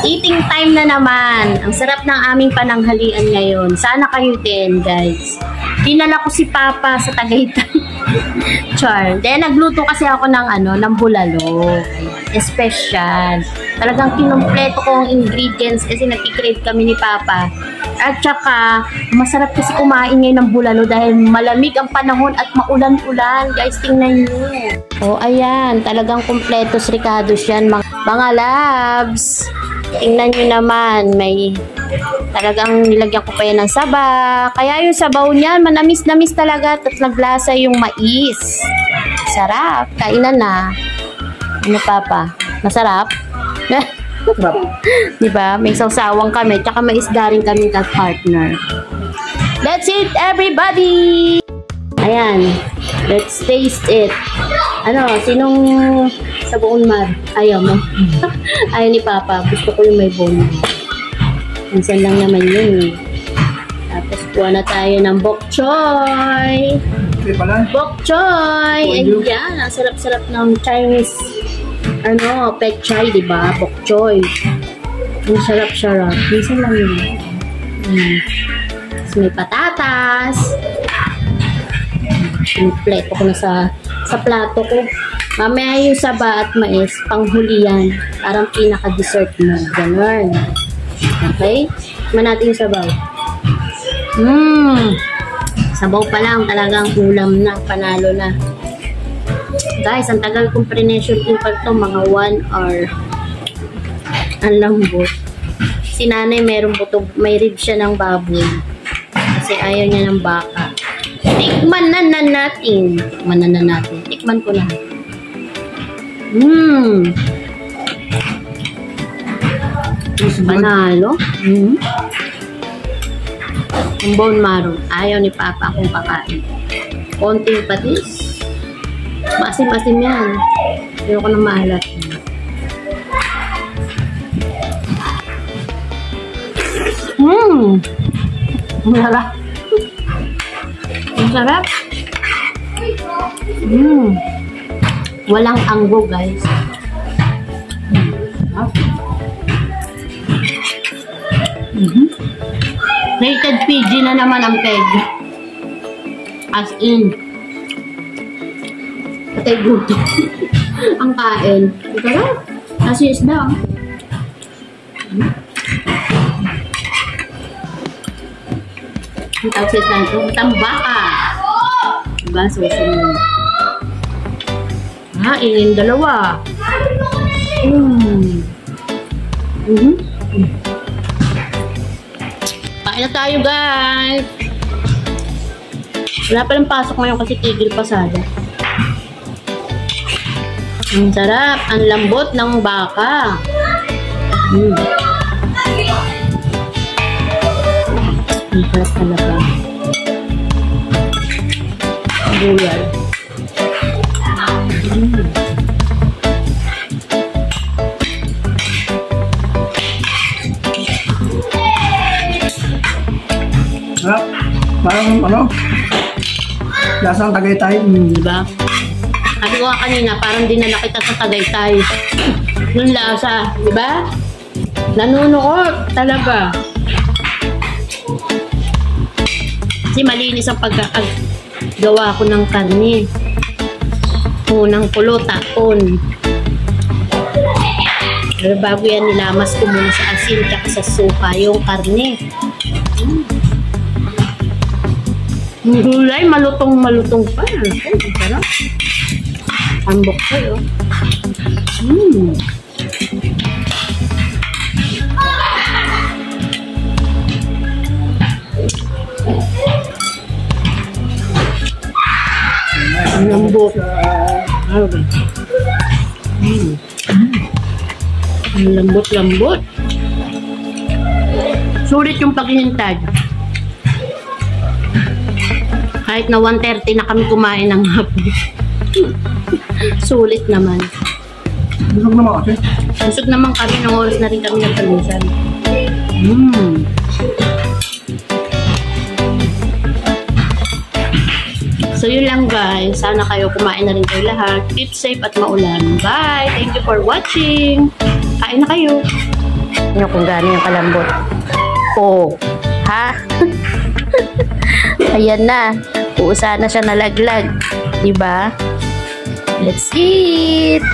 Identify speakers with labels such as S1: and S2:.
S1: Eating time na naman. Ang sarap ng aming pananghalian ngayon. Sana kayo din, guys. Dinala ko si Papa sa Tagaytay. Char. Then, nagluto kasi ako ng bulalo. Special. Talagang kinumpleto ko ang ingredients kasi nagkikrave kami ni Papa. At saka, masarap kasi kumain ngayon ng bulalo dahil malamig ang panahon at maulan-ulan. Guys, tingnan nyo. Oh, ayan. Talagang kumpletos ricados yan, mga labs. Tingnan nyo naman. May talagang nilagyan ko pa yan ng saba. Kaya yung sabaw niyan, manamis-namis talaga at naglasa yung mais. Sarap. Kainan na. Ano, Papa? Masarap? Diba? May sawsawang kami. Tsaka may isda rin kami ka-partner. That's it, everybody! Ayan. Let's taste it. Ano? Sinong sa buong mar? Ayaw mo? Ayaw ni Papa. Gusto ko yung may bone. Minsan lang naman yun eh. Tapos kuha na tayo ng bok choy. Bok choy! Ayan. Ang sarap-sarap ng Chinese pet chai, diba? Bok choy. Ang sarap-sarap. Minsan lang yun. Tapos may patatas. Kompleto ko na sa plato ko. Mamaya yung saba at mais, panghuli yan. Parang pinaka-dessert mo. Ganun. Okay? Tikman natin yung sabaw. Sabaw pa lang. Talagang ulam na. Panalo na. Guys, ang tagal kong pre-nation cooker to, mga 1 hour. Ang lambot. Si nanay merong buto, may rib siya ng baboy. Kasi ayaw niya ng baka. Tikman na natin. Tikman ko na. Panalo. Ang bone marrow. Ayaw ni Papa kung kakain. Konting patis. Masim-masim yan. Ayoko na maalat. Masarap. Masarap. Walang anggo, guys. Rated PG na naman ang peg. As in. Patay guto. Ang kain. Masarap. Kasi isda. Ang tawag sa isda ito. Tambaka. Diba? Susunod. Yung dalawa. Kain na tayo, guys. Wala pa lang pasok ngayon kasi tigil pasada. Ang sarap. Ang lambot ng baka. Ang sarap talaga. Buyal.
S2: Parang lasang Tagaytay.
S1: Diba? Sabi ko kanina, parang dinala kita sa Tagaytay. Yung lasa, diba? Nanunuot talaga. Kasi malinis ang pagkakagawa ko ng karne. Unang kulo, tapon. Pero bago yan, nilamas ko muna sa asin at sa suka yung karne. Yung gulay, malutong-malutong pa. Ang sarap. Ambok kayo. Ang lambot. Ang lambot-lambot. Sulit yung paghihintay. Kahit na 1:30 na kami kumain ng hapon. Sulit naman.
S2: Busog naman kasi.
S1: Busog naman kami, ng oras na rin kami nagpalusan. So yun lang, guys. Sana kayo kumain na rin kayo lahat. Keep safe at maulan. Bye! Thank you for watching. Kain na kayo. nyo kung gaano yung kalambot. Oh, ha? Ayan na. Uusa na siya nalaglag. Diba? Let's eat!